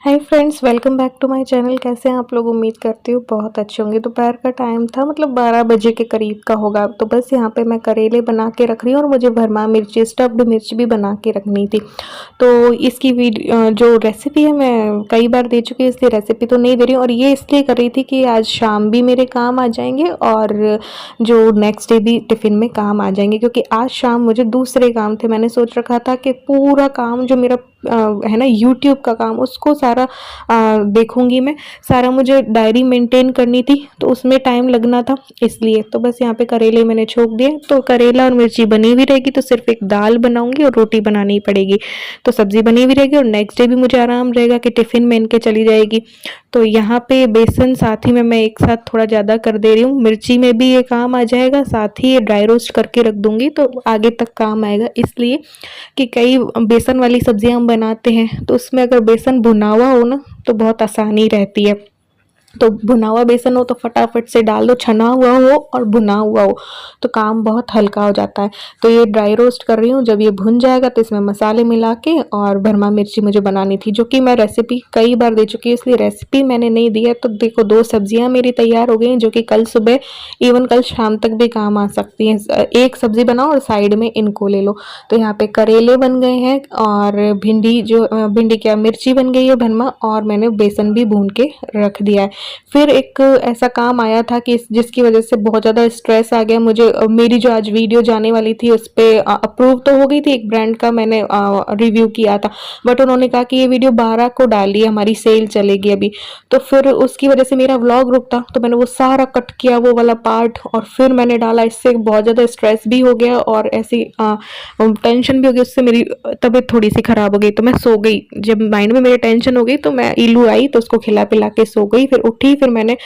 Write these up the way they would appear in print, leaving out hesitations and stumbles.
Hi friends, welcome back to my channel. कैसे हैं आप लोग? उम्मीद करती हूँ बहुत अच्छे होंगे। दोपहर का टाइम था, मतलब 12 बजे के करीब का होगा। तो बस यहाँ पे मैं करेले बना के रख रही हूँ और मुझे भरमा मिर्ची, स्टफ्ड मिर्च भी बना के रखनी थी। तो इसकी जो रेसिपी है मैं कई बार दे चुकी हूँ, इसलिए रेसिपी तो नहीं दे रही हूँ। और ये इसलिए कर रही थी कि आज शाम भी मेरे काम आ जाएंगे और जो नेक्स्ट डे भी टिफ़िन में काम आ जाएंगे, क्योंकि आज शाम मुझे दूसरे काम थे। मैंने सोच रखा था कि पूरा काम जो मेरा है ना, यूट्यूब का काम, उसको सारा देखूंगी मैं। सारा मुझे डायरी मेंटेन करनी थी, तो उसमें टाइम लगना था, इसलिए। तो बस यहाँ पे करेले मैंने छोक दिए, तो करेला और मिर्ची बनी हुई रहेगी। तो सिर्फ एक दाल बनाऊंगी और रोटी बनानी पड़ेगी, तो सब्जी बनी हुई रहेगी और नेक्स्ट डे भी मुझे आराम रहेगा कि टिफिन में इनके चली जाएगी। तो यहाँ पे बेसन साथ ही में मैं एक साथ थोड़ा ज़्यादा कर दे रही हूँ। मिर्ची में भी ये काम आ जाएगा, साथ ही ये ड्राई रोस्ट करके रख दूंगी, तो आगे तक काम आएगा। इसलिए कि कई बेसन वाली सब्जियां हम बनाते हैं, तो उसमें अगर बेसन भुना हुआ हो ना, तो बहुत आसानी रहती है। तो भुना हुआ बेसन हो तो फटाफट से डाल दो, छना हुआ हो और भुना हुआ हो तो काम बहुत हल्का हो जाता है। तो ये ड्राई रोस्ट कर रही हूँ। जब ये भुन जाएगा तो इसमें मसाले मिला के, और भरमा मिर्ची मुझे बनानी थी, जो कि मैं रेसिपी कई बार दे चुकी हूँ, इसलिए रेसिपी मैंने नहीं दी है। तो देखो, 2 सब्जियां मेरी तैयार हो गई, जो कि कल सुबह, इवन कल शाम तक भी काम आ सकती हैं। एक सब्जी बनाओ और साइड में इनको ले लो। तो यहाँ पे करेले बन गए हैं, और भिंडी क्या, मिर्ची बन गई है भरमा, और मैंने बेसन भी भून के रख दिया है। फिर एक ऐसा काम आया था कि जिसकी वजह से बहुत ज़्यादा स्ट्रेस आ गया मुझे। मेरी जो आज वीडियो जाने वाली थी उस पर अप्रूव तो हो गई थी, एक ब्रांड का मैंने रिव्यू किया था, बट उन्होंने कहा कि ये वीडियो 12 को डालिए, हमारी सेल चलेगी अभी। तो फिर उसकी वजह से मेरा व्लॉग रुकता, तो मैंने वो सारा कट किया, वो वाला पार्ट, और फिर मैंने डाला। इससे बहुत ज़्यादा स्ट्रेस भी हो गया और ऐसी टेंशन भी हो गई, उससे मेरी तबीयत थोड़ी सी खराब हो गई। तो मैं सो गई। जब माइंड में मेरे टेंशन हो गई तो मैं, इलू आई तो उसको खिला पिला के सो गई। फिर उठी, फिर मैंने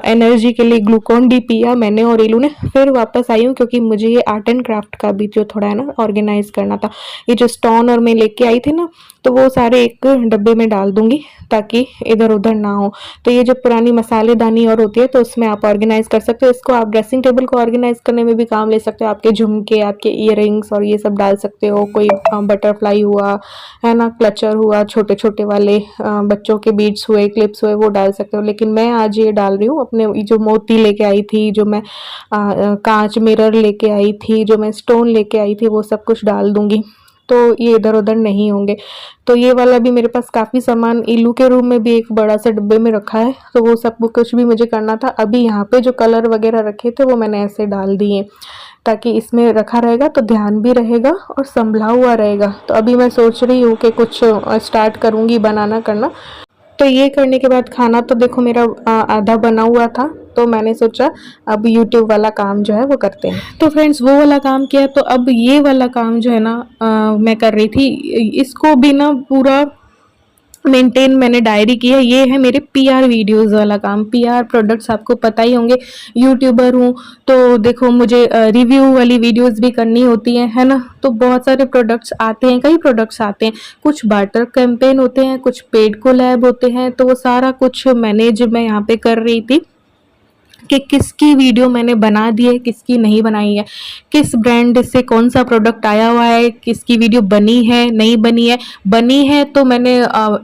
एनर्जी के लिए ग्लूकॉन डी पिया मैंने और इलू ने। फिर वापस आई हूँ, क्योंकि मुझे ये आर्ट एंड क्राफ्ट का भी जो थोड़ा है ना, ऑर्गेनाइज करना था। ये जो स्टोन और मैं लेके आई थी ना, तो वो सारे एक डब्बे में डाल दूंगी, ताकि इधर उधर ना हो। तो ये जो पुरानी मसालेदानी और होती है, तो उसमें आप ऑर्गेनाइज कर सकते हो। इसको आप ड्रेसिंग टेबल को ऑर्गेनाइज करने में भी काम ले सकते हो। आपके झुमके, आपके ईयरिंग्स और ये सब डाल सकते हो। कोई बटरफ्लाई हुआ, है ना, क्लचर हुआ, छोटे छोटे वाले बच्चों के बीड्स हुए, क्लिप्स हुए, वो डाल सकते हो। लेकिन मैं आज ये डाल रही हूँ अपने, जो मोती लेके आई थी, जो मैं कांच मिरर लेके आई थी, जो मैं स्टोन लेके आई थी, वो सब कुछ डाल दूंगी, तो ये इधर उधर नहीं होंगे। तो ये वाला भी मेरे पास काफ़ी सामान इलू के रूम में भी एक बड़ा सा डब्बे में रखा है, तो वो सब कुछ भी मुझे करना था। अभी यहाँ पे जो कलर वगैरह रखे थे वो मैंने ऐसे डाल दिए, ताकि इसमें रखा रहेगा तो ध्यान भी रहेगा और संभला हुआ रहेगा। तो अभी मैं सोच रही हूँ कि कुछ स्टार्ट करूँगी बनाना करना। तो ये करने के बाद खाना तो देखो मेरा आधा बना हुआ था, तो मैंने सोचा अब यूट्यूब वाला काम जो है वो करते हैं। तो फ्रेंड्स, वो वाला काम किया, तो अब ये वाला काम जो है ना, मैं कर रही थी। इसको भी ना पूरा मेंटेन मैंने डायरी की है। ये है मेरे पीआर वीडियोस वाला काम। पीआर प्रोडक्ट्स आपको पता ही होंगे, यूट्यूबर हूँ तो देखो मुझे रिव्यू वाली वीडियोस भी करनी होती हैं, है ना। तो बहुत सारे प्रोडक्ट्स आते हैं, कई प्रोडक्ट्स आते हैं, कुछ बार्टर कैंपेन होते हैं, कुछ पेड कोलैब होते हैं। तो वो सारा कुछ मैनेज मैं यहाँ पे कर रही थी कि किसकी वीडियो मैंने बना दी है, किसकी नहीं बनाई है, किस ब्रांड से कौन सा प्रोडक्ट आया हुआ है, किसकी वीडियो बनी है, नहीं बनी है। बनी है तो मैंने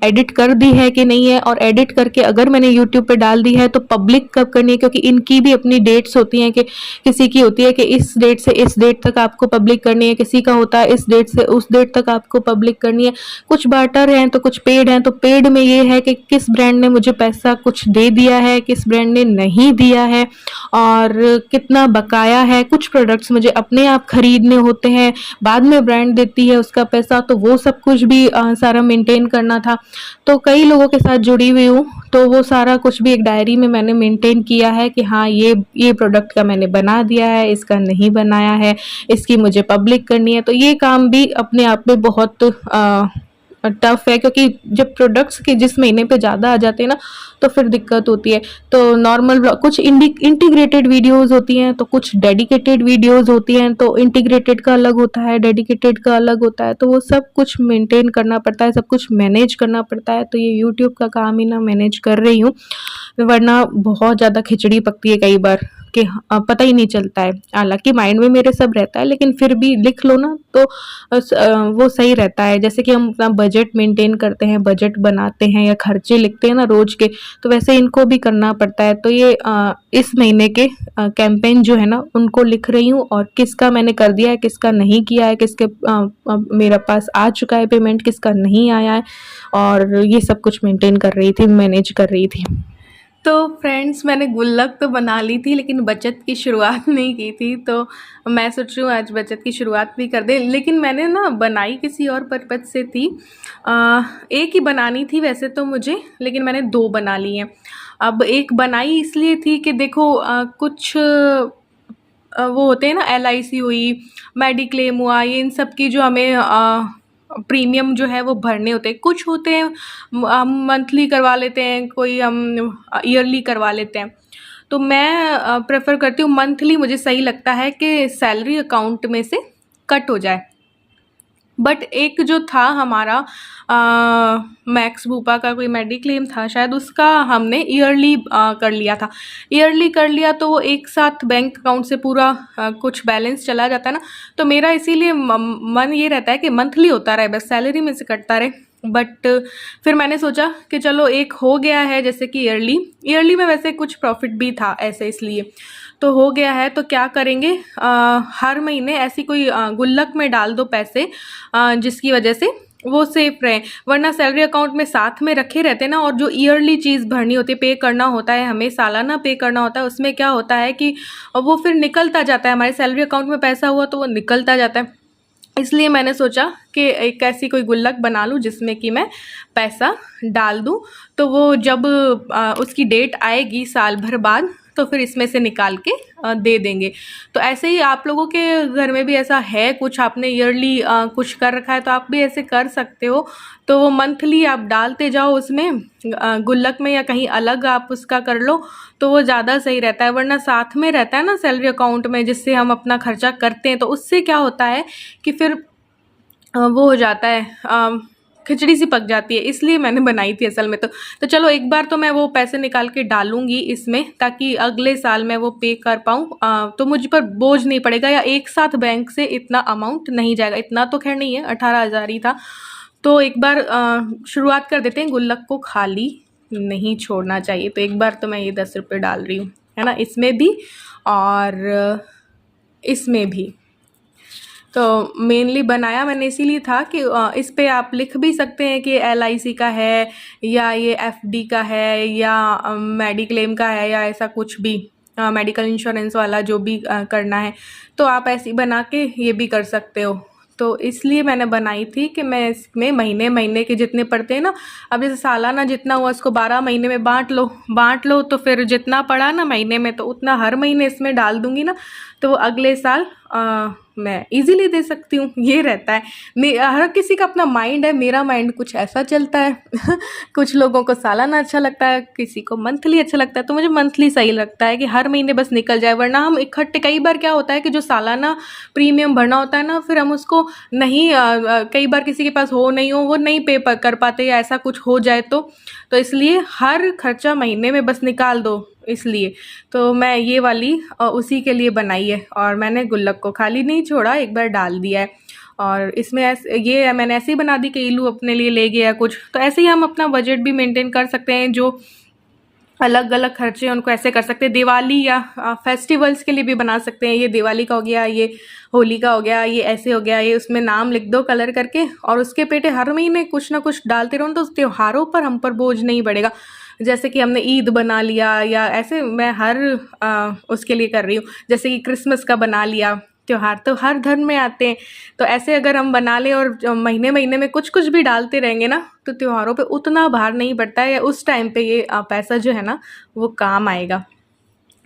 एडिट कर दी है कि नहीं है, और एडिट करके अगर मैंने यूट्यूब पे डाल दी है तो पब्लिक कब करनी है, क्योंकि इनकी भी अपनी डेट्स होती हैं। कि किसी की होती है कि इस डेट से इस डेट तक आपको पब्लिक करनी है, किसी का होता है इस डेट से उस डेट तक आपको पब्लिक करनी है। कुछ बार्टर हैं तो कुछ पेड हैं। तो पेड में ये है कि किस ब्रांड ने मुझे पैसा कुछ दे दिया है, किस ब्रांड ने नहीं दिया है, और कितना बकाया है। कुछ प्रोडक्ट्स मुझे अपने आप खरीदने होते हैं, बाद में ब्रांड देती है उसका पैसा, तो वो सब कुछ भी सारा मेंटेन करना था। तो कई लोगों के साथ जुड़ी हुई हूँ, तो वो सारा कुछ भी एक डायरी में मैंने मेंटेन किया है कि हाँ, ये प्रोडक्ट का मैंने बना दिया है, इसका नहीं बनाया है, इसकी मुझे पब्लिक करनी है। तो ये काम भी अपने आप में बहुत टफ है, क्योंकि जब प्रोडक्ट्स के जिस महीने पे ज़्यादा आ जाते हैं ना, तो फिर दिक्कत होती है। तो नॉर्मल कुछ इंटीग्रेटेड वीडियोस होती हैं, तो कुछ डेडिकेटेड वीडियोस होती हैं। तो इंटीग्रेटेड का अलग होता है, डेडिकेटेड का अलग होता है, तो वो सब कुछ मेंटेन करना पड़ता है, सब कुछ मैनेज करना पड़ता है। तो ये यूट्यूब का काम ही ना मैनेज कर रही हूँ, वरना बहुत ज़्यादा खिचड़ी पकती है कई बार। कि पता ही नहीं चलता है। हालाँकि माइंड में मेरे सब रहता है, लेकिन फिर भी लिख लो ना तो वो सही रहता है। जैसे कि हम अपना बजट मेंटेन करते हैं, बजट बनाते हैं या खर्चे लिखते हैं ना रोज़ के, तो वैसे इनको भी करना पड़ता है। तो ये इस महीने के कैंपेन जो है ना उनको लिख रही हूँ, और किसका मैंने कर दिया है, किसका नहीं किया है, किसके मेरे पास आ चुका है पेमेंट, किसका नहीं आया है, और ये सब कुछ मेंटेन कर रही थी, मैनेज कर रही थी। तो फ्रेंड्स, मैंने गुल्लक तो बना ली थी लेकिन बचत की शुरुआत नहीं की थी, तो मैं सोच रही हूँ आज बचत की शुरुआत भी कर दें। लेकिन मैंने ना बनाई किसी और पर्पज़ से थी। एक ही बनानी थी वैसे तो मुझे, लेकिन मैंने 2 बना ली हैं। अब एक बनाई इसलिए थी कि देखो कुछ वो होते हैं ना, LIC हुई, मेडिक्लेम हुआ, ये इन सब की जो हमें प्रीमियम जो है वो भरने होते हैं। कुछ होते हैं हम मंथली करवा लेते हैं, कोई हम ईयरली करवा लेते हैं। तो मैं प्रेफ़र करती हूँ मंथली, मुझे सही लगता है कि सैलरी अकाउंट में से कट हो जाए। बट एक जो था हमारा मैक्स भूपा का कोई मेडिक्लेम था शायद, उसका हमने ईयरली कर लिया था। ईयरली कर लिया तो वो एक साथ बैंक अकाउंट से पूरा कुछ बैलेंस चला जाता है ना, तो मेरा इसीलिए मन ये रहता है कि मंथली होता रहे, बस सैलरी में से कटता रहे। बट फिर मैंने सोचा कि चलो एक हो गया है, जैसे कि ईयरली में वैसे कुछ प्रॉफिट भी था ऐसे, इसलिए तो हो गया है। तो क्या करेंगे, हर महीने ऐसी कोई गुल्लक में डाल दो पैसे, जिसकी वजह से वो सेफ रहे। वरना सैलरी अकाउंट में साथ में रखे रहते हैं ना, और जो ईयरली चीज़ भरनी होती है, पे करना होता है, हमें सालाना पे करना होता है, उसमें क्या होता है कि वो फिर निकलता जाता है। हमारे सैलरी अकाउंट में पैसा हुआ तो वो निकलता जाता है। इसलिए मैंने सोचा कि एक ऐसी कोई गुल्लक बना लूँ जिसमें कि मैं पैसा डाल दूँ, तो वो जब उसकी डेट आएगी साल भर बाद, तो फिर इसमें से निकाल के दे देंगे। तो ऐसे ही आप लोगों के घर में भी ऐसा है कुछ, आपने ईयरली कुछ कर रखा है तो आप भी ऐसे कर सकते हो। तो वो मंथली आप डालते जाओ उसमें, गुल्लक में या कहीं अलग आप उसका कर लो, तो वो ज़्यादा सही रहता है। वरना साथ में रहता है ना सैलरी अकाउंट में, जिससे हम अपना खर्चा करते हैं, तो उससे क्या होता है कि फिर वो हो जाता है, खिचड़ी सी पक जाती है। इसलिए मैंने बनाई थी असल में। तो चलो एक बार तो मैं वो पैसे निकाल के डालूंगी इसमें, ताकि अगले साल मैं वो पे कर पाऊँ, तो मुझ पर बोझ नहीं पड़ेगा, या एक साथ बैंक से इतना अमाउंट नहीं जाएगा। इतना तो खैर नहीं है, 18,000 ही था। तो एक बार शुरुआत कर देते हैं, गुल्लक को खाली नहीं छोड़ना चाहिए। तो एक बार तो मैं ये 10 रुपये डाल रही हूँ, है ना, इसमें भी और इसमें भी। तो मेनली बनाया मैंने इसीलिए था कि इस पे आप लिख भी सकते हैं कि LIC का है, या ये FD का है, या मेडिक्लेम का है, या ऐसा कुछ भी मेडिकल इंश्योरेंस वाला जो भी करना है, तो आप ऐसी बना के ये भी कर सकते हो। तो इसलिए मैंने बनाई थी कि मैं इसमें महीने महीने के जितने पड़ते हैं ना, अब जैसे सालाना जितना हुआ उसको 12 महीने में बांट लो, तो फिर जितना पड़ा ना महीने में, तो उतना हर महीने इसमें डाल दूंगी ना, तो वो अगले साल मैं इजीली दे सकती हूँ। ये रहता है, हर किसी का अपना माइंड है। मेरा माइंड कुछ ऐसा चलता है कुछ लोगों को सालाना अच्छा लगता है, किसी को मंथली अच्छा लगता है, तो मुझे मंथली सही लगता है कि हर महीने बस निकल जाए। वरना हम इकट्ठे, कई बार क्या होता है कि जो सालाना प्रीमियम भरना होता है ना, फिर हम उसको नहीं कई बार किसी के पास हो नहीं हो, वो नहीं पे कर पाते, या ऐसा कुछ हो जाए तो इसलिए हर खर्चा महीने में बस निकाल दो। इसलिए तो मैं ये वाली उसी के लिए बनाई है, और मैंने गुल्लक को खाली नहीं छोड़ा, एक बार डाल दिया है। और इसमें ये मैंने ऐसे ही बना दी कि इलू अपने लिए ले गया कुछ। तो ऐसे ही हम अपना बजट भी मेंटेन कर सकते हैं, जो अलग अलग खर्चे हैं उनको ऐसे कर सकते हैं। दिवाली या फेस्टिवल्स के लिए भी बना सकते हैं। ये दिवाली का हो गया, ये होली का हो गया, ये ऐसे हो गया, ये उसमें नाम लिख दो कलर करके, और उसके पेटे हर महीने कुछ ना कुछ डालते रहो, तो उस त्योहारों पर हम पर बोझ नहीं बढ़ेगा। जैसे कि हमने ईद बना लिया, या ऐसे मैं हर उसके लिए कर रही हूँ। जैसे कि क्रिसमस का बना लिया त्योहार, तो हर धर्म में आते हैं, तो ऐसे अगर हम बना लें और महीने महीने में कुछ कुछ भी डालते रहेंगे ना, तो त्योहारों पे उतना भार नहीं पड़ता है, या उस टाइम पे ये पैसा जो है ना वो काम आएगा।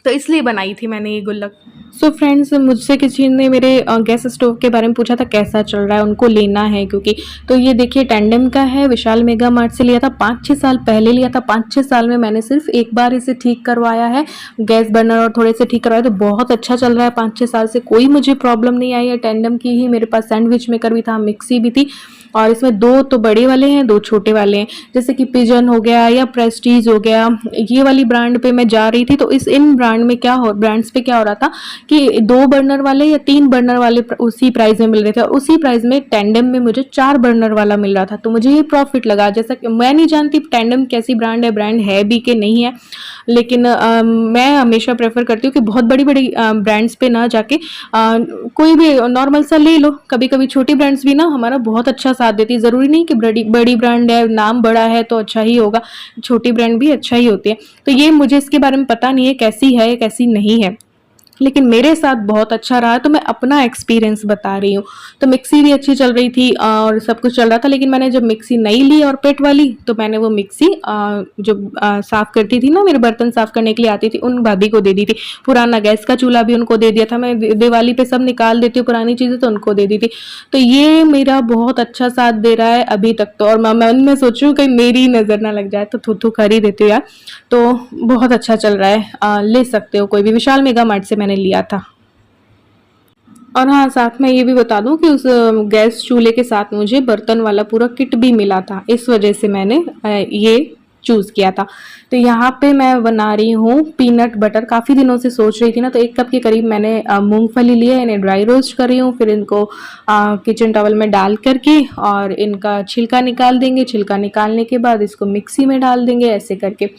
तो इसलिए बनाई थी मैंने ये गुल्लक। सो फ्रेंड्स, मुझसे किसी ने मेरे गैस स्टोव के बारे में पूछा था कैसा चल रहा है, उनको लेना है क्योंकि। तो ये देखिए टेंडम का है, विशाल मेगा मार्ट से लिया था, 5-6 साल पहले लिया था। 5-6 साल में मैंने सिर्फ एक बार इसे ठीक करवाया है, गैस बर्नर और थोड़े से ठीक करवाया, तो बहुत अच्छा चल रहा है। 5-6 साल से कोई मुझे प्रॉब्लम नहीं आई है। टेंडम की ही मेरे पास सैंडविच मेकर भी था, मिक्सी भी थी, और इसमें 2 तो बड़े वाले हैं, 2 छोटे वाले हैं। जैसे कि पिजन हो गया या प्रेस्टीज हो गया, ये वाली ब्रांड पे मैं जा रही थी, तो इन ब्रांड्स पे क्या हो रहा था कि 2 बर्नर वाले या 3 बर्नर वाले उसी प्राइस में मिल रहे थे, और उसी प्राइस में टैंडम में मुझे 4 बर्नर वाला मिल रहा था। तो मुझे ये प्रॉफिट लगा। जैसा कि मैं नहीं जानती टैंडम कैसी ब्रांड है भी कि नहीं है, लेकिन मैं हमेशा प्रेफर करती हूँ कि बहुत बड़ी बड़ी ब्रांड्स पे ना जाके कोई भी नॉर्मल सा ले लो। कभी कभी छोटी ब्रांड्स भी ना हमारा बहुत अच्छा साथ देती है। ज़रूरी नहीं कि बड़ी बड़ी ब्रांड है, नाम बड़ा है तो अच्छा ही होगा, छोटी ब्रांड भी अच्छा ही होती है। तो ये मुझे इसके बारे में पता नहीं है कैसी है कैसी नहीं है, लेकिन मेरे साथ बहुत अच्छा रहा, तो मैं अपना एक्सपीरियंस बता रही हूँ। तो मिक्सी भी अच्छी चल रही थी और सब कुछ चल रहा था, लेकिन मैंने जब मिक्सी नई ली और पेट वाली, तो मैंने वो मिक्सी जो साफ़ करती थी ना, मेरे बर्तन साफ़ करने के लिए आती थी, उन भाभी को दे दी थी। पुराना गैस का चूल्हा भी उनको दे दिया था। मैं दिवाली पे सब निकाल देती हूँ पुरानी चीज़ें, तो उनको दे दी थी। तो ये मेरा बहुत अच्छा साथ दे रहा है अभी तक तो। और मैं मन में सोच रही हूँ कहीं मेरी नज़र ना लग जाए, तो थू कर ही देती हूँ यार। तो बहुत अच्छा चल रहा है। ले सकते हो कोई भी, विशाल मेगा मार्ट से मैंने लिया था। और हाँ, साथ में ये भी बता दूं कि उस गैस चूल्हे के साथ मुझे बर्तन वाला पूरा किट भी मिला था, इस वजह से मैंने ये चूज़ किया था। तो यहाँ पे मैं बना रही हूँ पीनट बटर। काफ़ी दिनों से सोच रही थी ना, तो 1 कप के करीब मैंने मूंगफली लिए, इन्हें ड्राई रोस्ट कर रही हूँ। फिर इनको किचन टॉवल में डाल करके और इनका छिलका निकाल देंगे। छिलका निकालने के बाद इसको मिक्सी में डाल देंगे, ऐसे करके।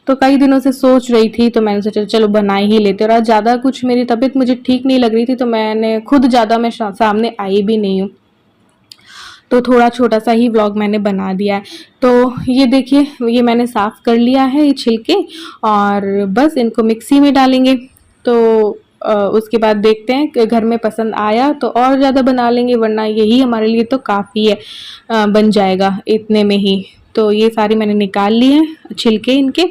तो कई दिनों से सोच रही थी, तो मैंने सोचा चलो बना ही लेते। और आज ज़्यादा कुछ मेरी तबीयत मुझे ठीक नहीं लग रही थी, तो मैंने खुद ज़्यादा मैं सामने आई भी नहीं हूँ, तो थोड़ा छोटा सा ही व्लॉग मैंने बना दिया है। तो ये देखिए, ये मैंने साफ़ कर लिया है ये छिलके, और बस इनको मिक्सी में डालेंगे। तो उसके बाद देखते हैं कि घर में पसंद आया तो और ज़्यादा बना लेंगे, वरना यही हमारे लिए तो काफ़ी है, बन जाएगा इतने में ही। तो ये सारी मैंने निकाल ली हैं छिलके इनके,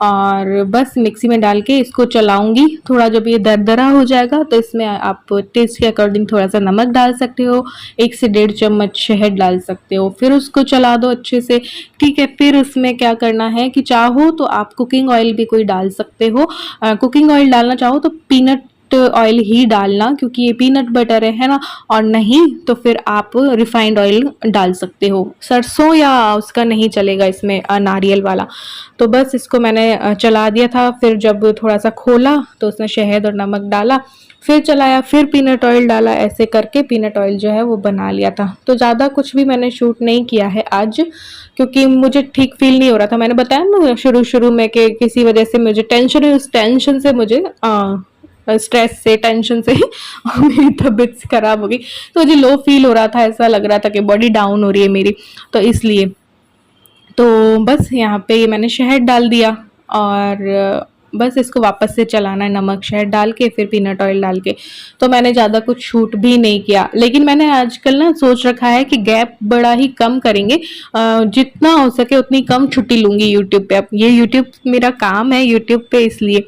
और बस मिक्सी में डाल के इसको चलाऊंगी। थोड़ा जब ये दरदरा हो जाएगा, तो इसमें आप टेस्ट के अकॉर्डिंग थोड़ा सा नमक डाल सकते हो, 1 से 1.5 चम्मच शहद डाल सकते हो। फिर उसको चला दो अच्छे से, ठीक है। फिर उसमें क्या करना है कि चाहो तो आप कुकिंग ऑयल भी कोई डाल सकते हो। कुकिंग ऑयल डालना चाहो तो पीनट ऑयल ही डालना, क्योंकि ये पीनट बटर है ना। और नहीं तो फिर आप रिफाइंड ऑयल डाल सकते हो, सरसों या उसका नहीं चलेगा इसमें, नारियल वाला। तो बस इसको मैंने चला दिया था। फिर जब थोड़ा सा खोला तो उसमें शहद और नमक डाला, फिर चलाया, फिर पीनट ऑयल डाला, ऐसे करके पीनट ऑयल जो है वो बना लिया था। तो ज़्यादा कुछ भी मैंने शूट नहीं किया है आज, क्योंकि मुझे ठीक फील नहीं हो रहा था। मैंने बताया ना शुरू में कि किसी वजह से मुझे टेंशन है, उस टेंशन से मुझे स्ट्रेस से, टेंशन से मेरी तबीयत खराब हो गई। तो मुझे लो फील हो रहा था, ऐसा लग रहा था कि बॉडी डाउन हो रही है मेरी, तो इसलिए। तो बस यहाँ पे ये मैंने शहद डाल दिया, और बस इसको वापस से चलाना है, नमक शहद डाल के, फिर पीनट ऑयल डाल के। तो मैंने ज़्यादा कुछ शूट भी नहीं किया, लेकिन मैंने आजकल ना सोच रखा है कि गैप बड़ा ही कम करेंगे। जितना हो सके उतनी कम छुट्टी लूँगी यूट्यूब पे। अब ये यूट्यूब मेरा काम है यूट्यूब पे, इसलिए।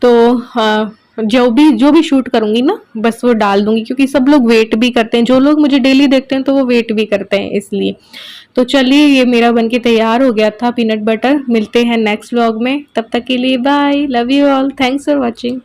तो जो भी शूट करूंगी ना, बस वो डाल दूंगी, क्योंकि सब लोग वेट भी करते हैं, जो लोग मुझे डेली देखते हैं तो वो वेट भी करते हैं, इसलिए। तो चलिए, ये मेरा बनके तैयार हो गया था पीनट बटर। मिलते हैं नेक्स्ट व्लॉग में, तब तक के लिए bye, love you all, thanks for watching.